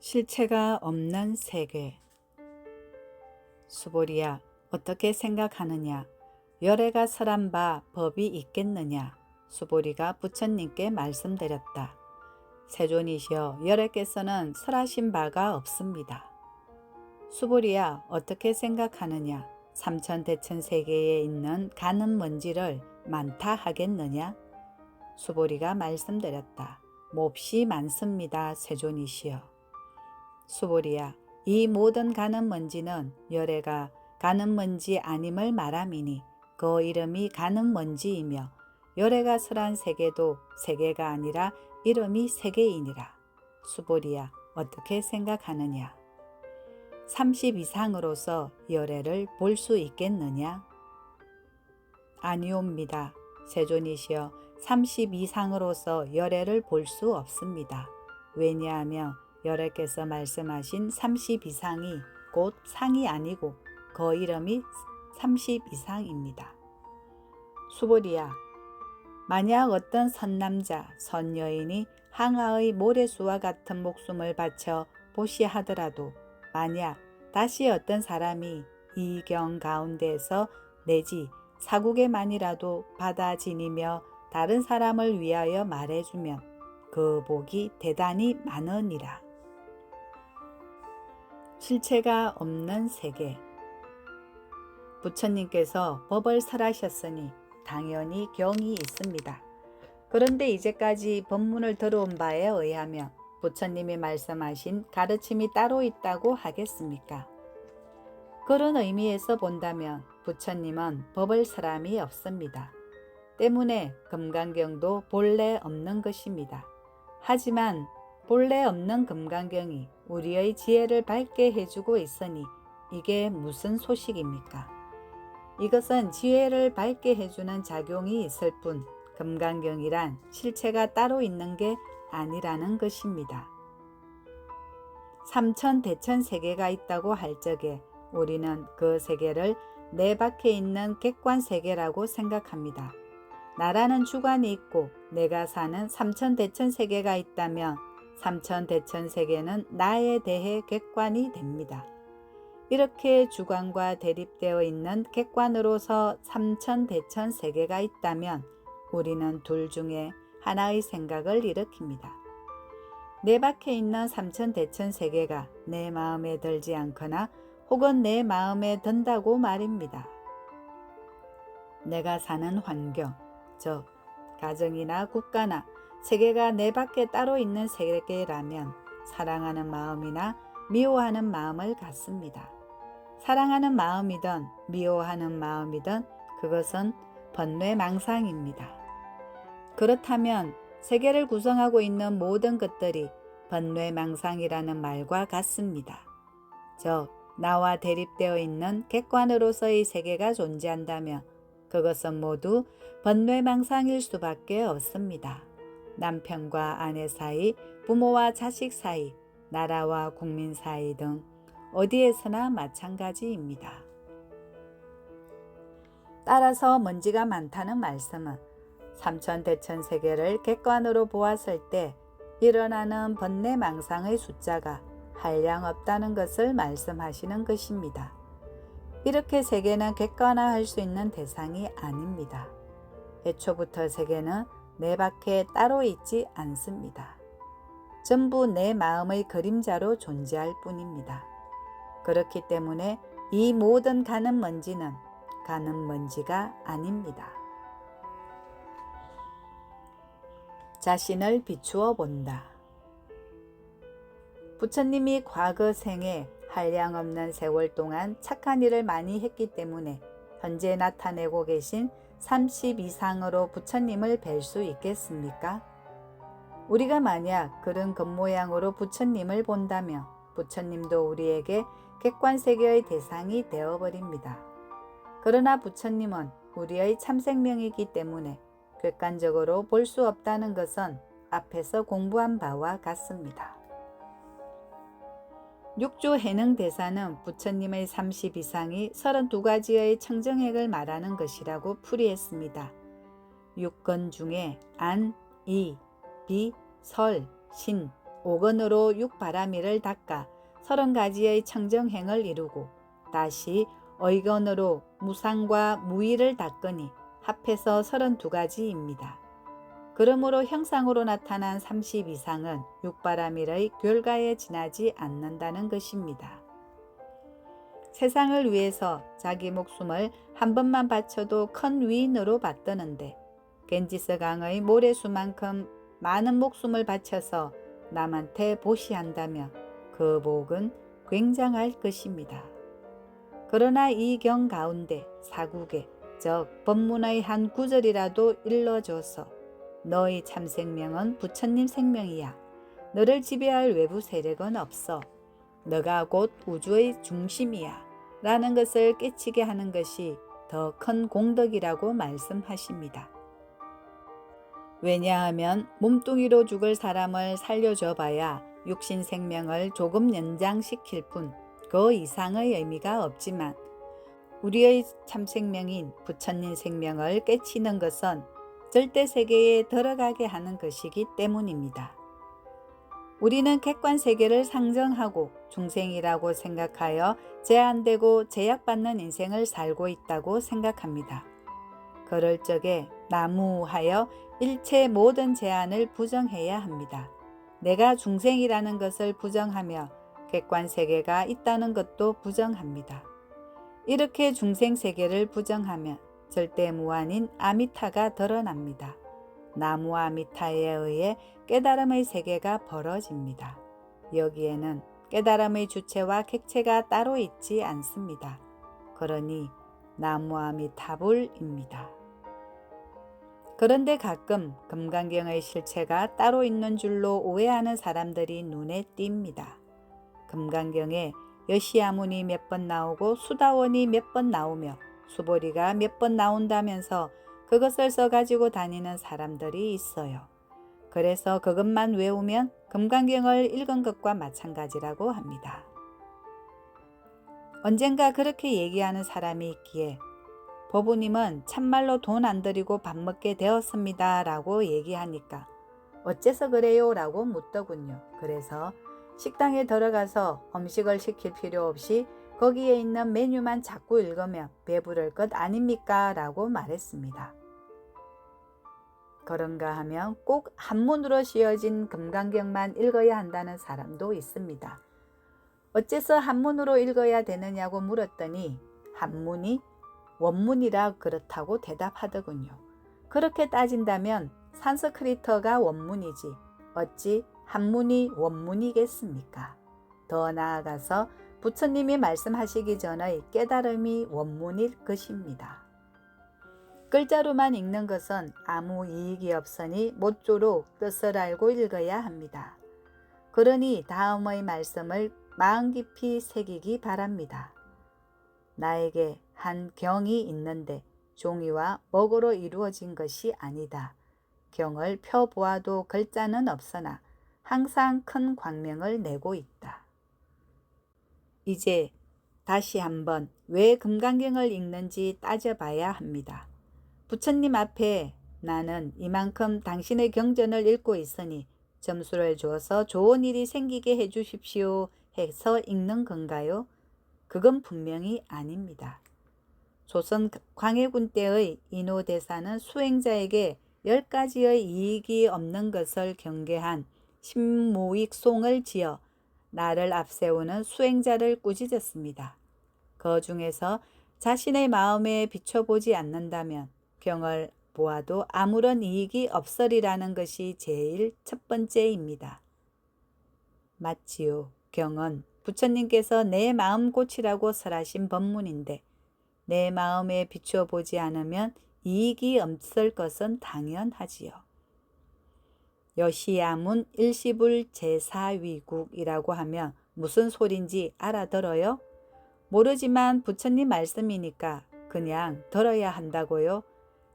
실체가 없는 세계. 수보리야, 어떻게 생각하느냐? 열애가 설한 바 법이 있겠느냐? 수보리가 부처님께 말씀드렸다. 세존이시여, 열애께서는 설하신 바가 없습니다. 수보리야, 어떻게 생각하느냐? 삼천대천세계에 있는 가는 먼지를 많다 하겠느냐? 수보리가 말씀드렸다. 몹시 많습니다. 세존이시여. 수보리야, 이 모든 가는 먼지는 열애가 가는 먼지 아님을 말함이니 그 이름이 가는 먼지이며 열애가 설한 세계도 세계가 아니라 이름이 세계이니라. 수보리야, 어떻게 생각하느냐? 30 이상으로서 열애를 볼 수 있겠느냐? 아니옵니다. 세존이시여, 30 이상으로서 열애를 볼 수 없습니다. 왜냐하면 열애께서 말씀하신 30 이상이 곧 상이 아니고 그 이름이 30 이상입니다. 수보리야, 만약 어떤 선남자, 선여인이 항아의 모래수와 같은 목숨을 바쳐 보시하더라도 만약 다시 어떤 사람이 이 경 가운데서 내지 사국에만이라도 받아 지니며 다른 사람을 위하여 말해주면 그 복이 대단히 많으니라. 실체가 없는 세계. 부처님께서 법을 설하셨으니 당연히 경이 있습니다. 그런데 이제까지 법문을 들어온 바에 의하면 부처님이 말씀하신 가르침이 따로 있다고 하겠습니까? 그런 의미에서 본다면 부처님은 법을 설함이 없습니다. 때문에 금강경도 본래 없는 것입니다. 하지만 본래 없는 금강경이 우리의 지혜를 밝게 해주고 있으니 이게 무슨 소식입니까? 이것은 지혜를 밝게 해주는 작용이 있을 뿐 금강경이란 실체가 따로 있는 게 아니라는 것입니다. 삼천대천세계가 있다고 할 적에 우리는 그 세계를 내 밖에 있는 객관세계라고 생각합니다. 나라는 주관이 있고 내가 사는 삼천대천세계가 있다면 삼천대천세계는 나에 대해 객관이 됩니다. 이렇게 주관과 대립되어 있는 객관으로서 삼천대천세계가 있다면 우리는 둘 중에 하나의 생각을 일으킵니다. 내 밖에 있는 삼천대천세계가 내 마음에 들지 않거나 혹은 내 마음에 든다고 말입니다. 내가 사는 환경, 즉 가정이나 국가나 세계가 내 밖에 따로 있는 세계라면 사랑하는 마음이나 미워하는 마음을 갖습니다. 사랑하는 마음이든 미워하는 마음이든 그것은 번뇌망상입니다. 그렇다면 세계를 구성하고 있는 모든 것들이 번뇌망상이라는 말과 같습니다. 즉 나와 대립되어 있는 객관으로서의 세계가 존재한다면 그것은 모두 번뇌망상일 수밖에 없습니다. 남편과 아내 사이, 부모와 자식 사이, 나라와 국민 사이 등 어디에서나 마찬가지입니다. 따라서 먼지가 많다는 말씀은 삼천대천세계를 객관으로 보았을 때 일어나는 번뇌망상의 숫자가 한량없다는 것을 말씀하시는 것입니다. 이렇게 세계는 객관화할 수 있는 대상이 아닙니다. 애초부터 세계는 내 밖에 따로 있지 않습니다. 전부 내 마음의 그림자로 존재할 뿐입니다. 그렇기 때문에 이 모든 가는 먼지는 가는 먼지가 아닙니다. 자신을 비추어 본다. 부처님이 과거 생에 한량없는 세월 동안 착한 일을 많이 했기 때문에 현재 나타내고 계신 30 이상으로 부처님을 뵐 수 있겠습니까? 우리가 만약 그런 겉모양으로 부처님을 본다면 부처님도 우리에게 객관세계의 대상이 되어버립니다. 그러나 부처님은 우리의 참생명이기 때문에 객관적으로 볼 수 없다는 것은 앞에서 공부한 바와 같습니다. 육조 해능 대사는 부처님의 30 이상이 32가지의 청정액을 말하는 것이라고 풀이했습니다. 육건 중에 안, 이, 비, 설, 신, 오건으로 육바라미를 닦아 30가지의 청정행을 이루고 다시 의건으로 무상과 무의를 닦으니 합해서 32가지입니다. 그러므로 형상으로 나타난 32상은 육바라밀의 결과에 지나지 않는다는 것입니다. 세상을 위해서 자기 목숨을 한 번만 바쳐도 큰 위인으로 받드는데 겐지스 강의 모래수만큼 많은 목숨을 바쳐서 남한테 보시한다며 그 복은 굉장할 것입니다. 그러나 이 경 가운데 사국에 즉 법문의 한 구절이라도 일러줘서 너의 참 생명은 부처님 생명이야. 너를 지배할 외부 세력은 없어. 너가 곧 우주의 중심이야. 라는 것을 깨치게 하는 것이 더 큰 공덕이라고 말씀하십니다. 왜냐하면 몸뚱이로 죽을 사람을 살려줘 봐야 육신 생명을 조금 연장시킬 뿐 그 이상의 의미가 없지만 우리의 참 생명인 부처님 생명을 깨치는 것은 절대 세계에 들어가게 하는 것이기 때문입니다. 우리는 객관 세계를 상정하고 중생이라고 생각하여 제한되고 제약받는 인생을 살고 있다고 생각합니다. 그럴 적에 나무하여 일체 모든 제한을 부정해야 합니다. 내가 중생이라는 것을 부정하며 객관 세계가 있다는 것도 부정합니다. 이렇게 중생 세계를 부정하면 절대 무한인 아미타가 드러납니다. 나무 아미타에 의해 깨달음의 세계가 벌어집니다. 여기에는 깨달음의 주체와 객체가 따로 있지 않습니다. 그러니 나무 아미타불입니다. 그런데 가끔 금강경의 실체가 따로 있는 줄로 오해하는 사람들이 눈에 띕니다. 금강경에 여시아문이 몇 번 나오고 수다원이 몇 번 나오며 수보리가 몇 번 나온다면서 그것을 써가지고 다니는 사람들이 있어요. 그래서 그것만 외우면 금강경을 읽은 것과 마찬가지라고 합니다. 언젠가 그렇게 얘기하는 사람이 있기에 보부님은 참말로 돈 안 들이고 밥 먹게 되었습니다 라고 얘기하니까 어째서 그래요? 라고 묻더군요. 그래서 식당에 들어가서 음식을 시킬 필요 없이 거기에 있는 메뉴만 자꾸 읽으면 배부를 것 아닙니까? 라고 말했습니다. 그런가 하면 꼭 한문으로 씌어진 금강경만 읽어야 한다는 사람도 있습니다. 어째서 한문으로 읽어야 되느냐고 물었더니 한문이 원문이라 그렇다고 대답하더군요. 그렇게 따진다면 산스크리트가 원문이지 어찌 한문이 원문이겠습니까? 더 나아가서 부처님이 말씀하시기 전의 깨달음이 원문일 것입니다. 글자로만 읽는 것은 아무 이익이 없으니 모쪼록 뜻을 알고 읽어야 합니다. 그러니 다음의 말씀을 마음 깊이 새기기 바랍니다. 나에게 한 경이 있는데 종이와 먹으로 이루어진 것이 아니다. 경을 펴보아도 글자는 없으나 항상 큰 광명을 내고 있다. 이제 다시 한번 왜 금강경을 읽는지 따져봐야 합니다. 부처님 앞에 나는 이만큼 당신의 경전을 읽고 있으니 점수를 주어서 좋은 일이 생기게 해주십시오 해서 읽는 건가요? 그건 분명히 아닙니다. 조선 광해군 때의 인호대사는 수행자에게 10가지의 이익이 없는 것을 경계한 신무익송을 지어 나를 앞세우는 수행자를 꾸짖었습니다. 그 중에서 자신의 마음에 비춰보지 않는다면 경을 보아도 아무런 이익이 없으리라는 것이 제일 첫 번째입니다. 맞지요. 경은 부처님께서 내 마음 고치라고 설하신 법문인데 내 마음에 비춰보지 않으면 이익이 없을 것은 당연하지요. 여시야문 일시불 제사위국이라고 하면 무슨 소린지 알아들어요? 모르지만 부처님 말씀이니까 그냥 들어야 한다고요?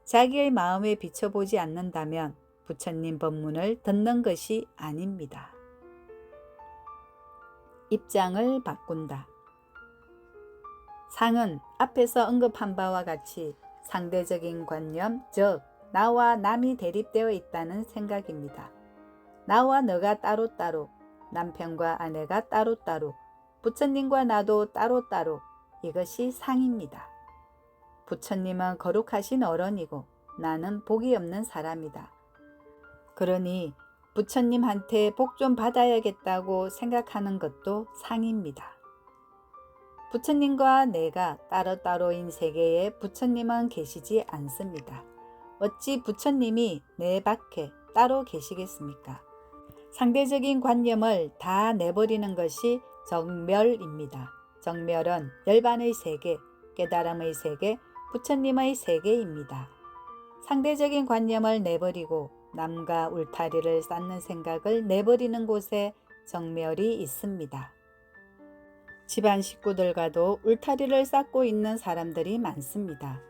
자기의 마음에 비춰보지 않는다면 부처님 법문을 듣는 것이 아닙니다. 입장을 바꾼다. 상은 앞에서 언급한 바와 같이 상대적인 관념, 즉 나와 남이 대립되어 있다는 생각입니다. 나와 너가 따로따로 남편과 아내가 따로따로, 부처님과 나도 따로따로, 이것이 상입니다. 부처님은 거룩하신 어른이고 나는 복이 없는 사람이다. 그러니 부처님한테 복 좀 받아야겠다고 생각하는 것도 상입니다. 부처님과 내가 따로따로인 세계에 부처님은 계시지 않습니다. 어찌 부처님이 내 밖에 따로 계시겠습니까? 상대적인 관념을 다 내버리는 것이 정멸입니다. 정멸은 열반의 세계, 깨달음의 세계, 부처님의 세계입니다. 상대적인 관념을 내버리고 남과 울타리를 쌓는 생각을 내버리는 곳에 정멸이 있습니다. 집안 식구들과도 울타리를 쌓고 있는 사람들이 많습니다.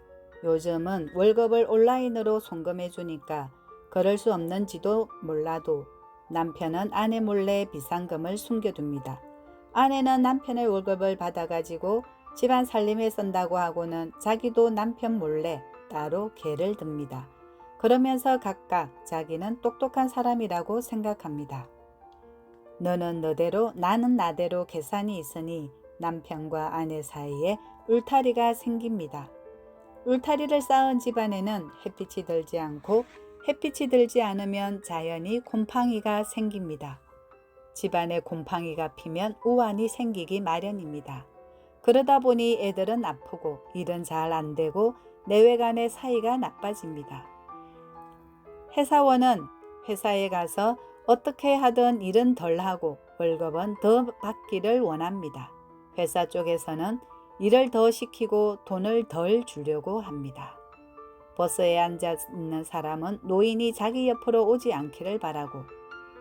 요즘은 월급을 온라인으로 송금해 주니까 그럴 수 없는지도 몰라도 남편은 아내 몰래 비상금을 숨겨둡니다. 아내는 남편의 월급을 받아가지고 집안 살림에 쓴다고 하고는 자기도 남편 몰래 따로 개를 듭니다. 그러면서 각각 자기는 똑똑한 사람이라고 생각합니다. 너는 너대로 나는 나대로 계산이 있으니 남편과 아내 사이에 울타리가 생깁니다. 울타리를 쌓은 집안에는 햇빛이 들지 않고 햇빛이 들지 않으면 자연히 곰팡이가 생깁니다. 집안에 곰팡이가 피면 우환이 생기기 마련입니다. 그러다 보니 애들은 아프고 일은 잘 안 되고 내외 간의 사이가 나빠집니다. 회사원은 회사에 가서 어떻게 하든 일은 덜 하고 월급은 더 받기를 원합니다. 회사 쪽에서는 일을 더 시키고 돈을 덜 주려고 합니다. 버스에 앉아 있는 사람은 노인이 자기 옆으로 오지 않기를 바라고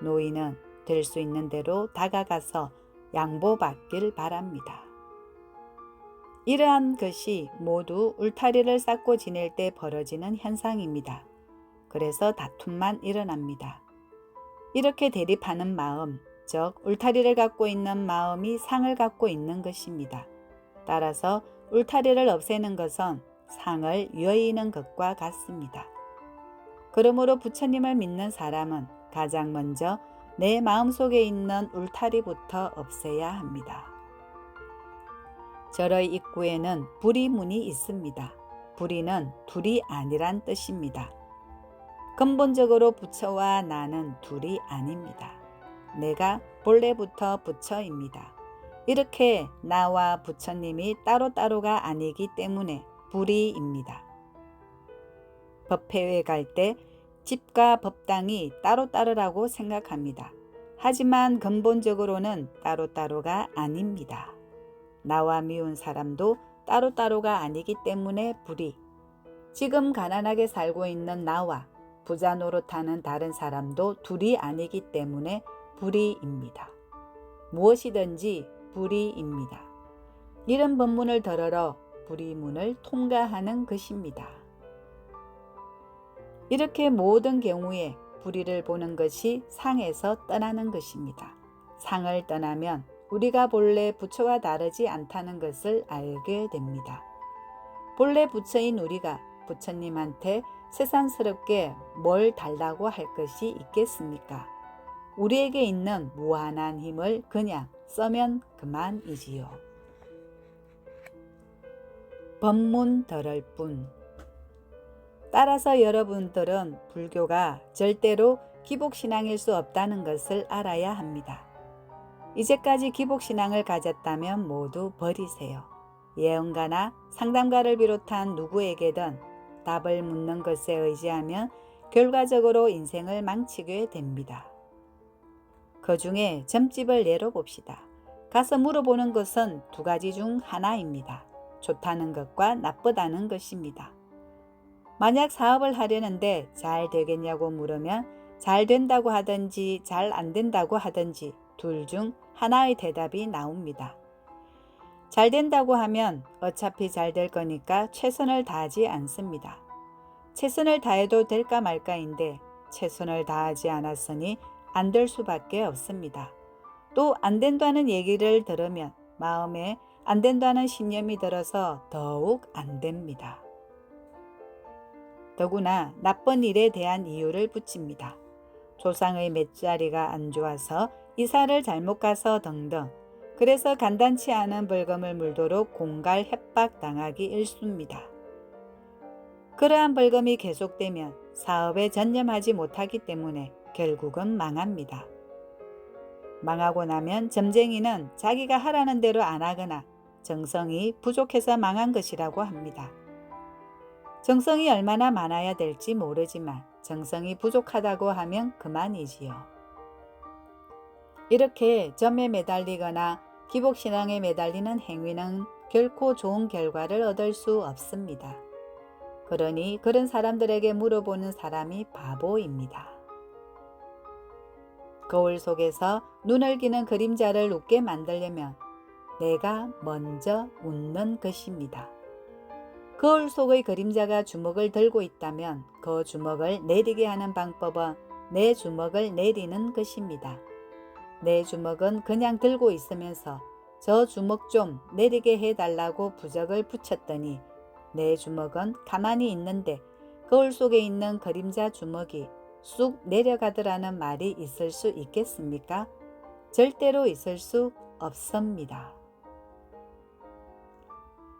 노인은 될 수 있는 대로 다가가서 양보받길 바랍니다. 이러한 것이 모두 울타리를 쌓고 지낼 때 벌어지는 현상입니다. 그래서 다툼만 일어납니다. 이렇게 대립하는 마음, 즉 울타리를 갖고 있는 마음이 상을 갖고 있는 것입니다. 따라서 울타리를 없애는 것은 상을 여의는 것과 같습니다. 그러므로 부처님을 믿는 사람은 가장 먼저 내 마음속에 있는 울타리부터 없애야 합니다. 절의 입구에는 불의문이 있습니다. 불의는 둘이 아니란 뜻입니다. 근본적으로 부처와 나는 둘이 아닙니다. 내가 본래부터 부처입니다. 이렇게 나와 부처님이 따로따로가 아니기 때문에 불의입니다. 법회에 갈 때 집과 법당이 따로따로라고 생각합니다. 하지만 근본적으로는 따로따로가 아닙니다. 나와 미운 사람도 따로따로가 아니기 때문에 불의. 지금 가난하게 살고 있는 나와 부자 노릇하는 다른 사람도 둘이 아니기 때문에 불의입니다. 무엇이든지 불의입니다. 이런 법문을 들으러 불의문을 통과하는 것입니다. 이렇게 모든 경우에 불의를 보는 것이 상에서 떠나는 것입니다. 상을 떠나면 우리가 본래 부처와 다르지 않다는 것을 알게 됩니다. 본래 부처인 우리가 부처님한테 세상스럽게 뭘 달라고 할 것이 있겠습니까? 우리에게 있는 무한한 힘을 그냥 써면 그만이지요. 법문 들을 뿐. 따라서 여러분들은 불교가 절대로 기복신앙일 수 없다는 것을 알아야 합니다. 이제까지 기복신앙을 가졌다면 모두 버리세요. 예언가나 상담가를 비롯한 누구에게든 답을 묻는 것에 의지하면 결과적으로 인생을 망치게 됩니다. 그 중에 점집을 내려봅시다. 가서 물어보는 것은 두 가지 중 하나입니다. 좋다는 것과 나쁘다는 것입니다. 만약 사업을 하려는데 잘 되겠냐고 물으면 잘 된다고 하든지 잘 안 된다고 하든지 둘 중 하나의 대답이 나옵니다. 잘 된다고 하면 어차피 잘 될 거니까 최선을 다하지 않습니다. 최선을 다해도 될까 말까인데 최선을 다하지 않았으니 안 될 수밖에 없습니다. 또 안 된다는 얘기를 들으면 마음에 안 된다는 신념이 들어서 더욱 안 됩니다. 더구나 나쁜 일에 대한 이유를 붙입니다. 조상의 맷자리가 안 좋아서 이사를 잘못 가서 등등. 그래서 간단치 않은 벌금을 물도록 공갈 협박당하기 일쑤입니다. 그러한 벌금이 계속되면 사업에 전념하지 못하기 때문에 결국은 망합니다. 망하고 나면 점쟁이는 자기가 하라는 대로 안 하거나 정성이 부족해서 망한 것이라고 합니다. 정성이 얼마나 많아야 될지 모르지만 정성이 부족하다고 하면 그만이지요. 이렇게 점에 매달리거나 기복신앙에 매달리는 행위는 결코 좋은 결과를 얻을 수 없습니다. 그러니 그런 사람들에게 물어보는 사람이 바보입니다. 거울 속에서 눈을 기는 그림자를 웃게 만들려면 내가 먼저 웃는 것입니다. 거울 속의 그림자가 주먹을 들고 있다면 그 주먹을 내리게 하는 방법은 내 주먹을 내리는 것입니다. 내 주먹은 그냥 들고 있으면서 저 주먹 좀 내리게 해달라고 부적을 붙였더니 내 주먹은 가만히 있는데 거울 속에 있는 그림자 주먹이 쑥 내려가더라는 말이 있을 수 있겠습니까? 절대로 있을 수 없습니다.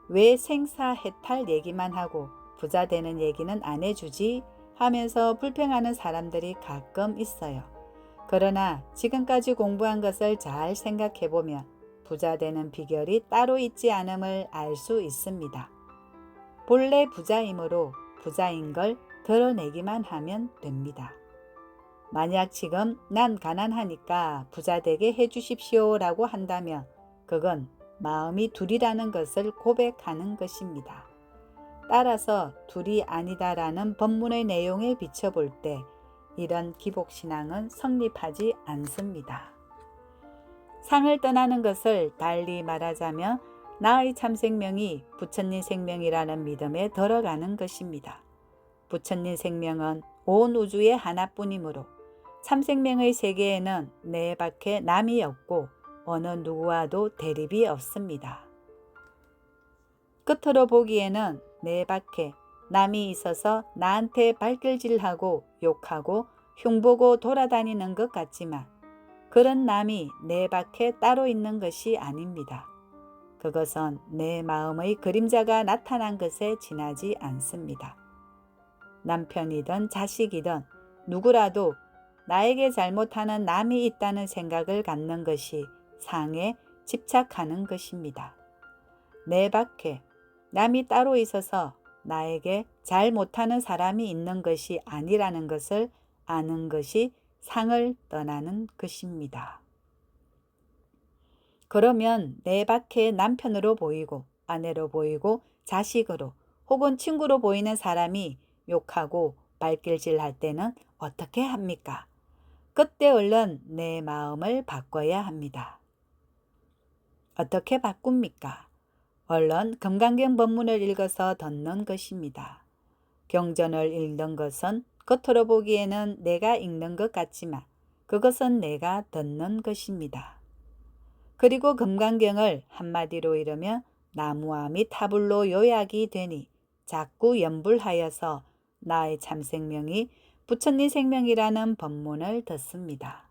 왜 생사해탈 얘기만 하고 부자 되는 얘기는 안 해주지 하면서 불평하는 사람들이 가끔 있어요. 그러나 지금까지 공부한 것을 잘 생각해보면 부자 되는 비결이 따로 있지 않음을 알 수 있습니다. 본래 부자이므로 부자인 걸 드러내기만 하면 됩니다. 만약 지금 난 가난하니까 부자 되게 해주십시오 라고 한다면 그건 마음이 둘이라는 것을 고백하는 것입니다. 따라서 둘이 아니다라는 법문의 내용에 비춰볼 때 이런 기복신앙은 성립하지 않습니다. 상을 떠나는 것을 달리 말하자면 나의 참생명이 부처님 생명이라는 믿음에 들어가는 것입니다. 부처님 생명은 온 우주의 하나뿐이므로 참생명의 세계에는 내 밖에 남이 없고 어느 누구와도 대립이 없습니다. 끝으로 보기에는 내 밖에 남이 있어서 나한테 발길질하고 욕하고 흉보고 돌아다니는 것 같지만 그런 남이 내 밖에 따로 있는 것이 아닙니다. 그것은 내 마음의 그림자가 나타난 것에 지나지 않습니다. 남편이든 자식이든 누구라도 나에게 잘못하는 남이 있다는 생각을 갖는 것이 상에 집착하는 것입니다. 내 밖에 남이 따로 있어서 나에게 잘 못하는 사람이 있는 것이 아니라는 것을 아는 것이 상을 떠나는 것입니다. 그러면 내 밖에 남편으로 보이고 아내로 보이고 자식으로 혹은 친구로 보이는 사람이 욕하고 발길질할 때는 어떻게 합니까? 그때 얼른 내 마음을 바꿔야 합니다. 어떻게 바꿉니까? 얼른 금강경 법문을 읽어서 듣는 것입니다. 경전을 읽는 것은 겉으로 보기에는 내가 읽는 것 같지만 그것은 내가 듣는 것입니다. 그리고 금강경을 한마디로 이르면 나무와 및 타불로 요약이 되니 자꾸 연불하여서 나의 참생명이 부처님 생명이라는 법문을 듣습니다.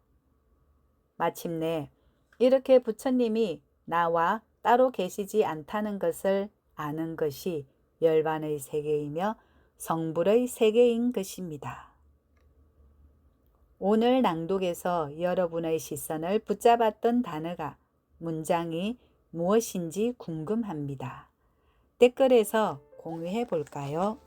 마침내 이렇게 부처님이 나와 따로 계시지 않다는 것을 아는 것이 열반의 세계이며 성불의 세계인 것입니다. 오늘 낭독에서 여러분의 시선을 붙잡았던 단어가 문장이 무엇인지 궁금합니다. 댓글에서 공유해 볼까요?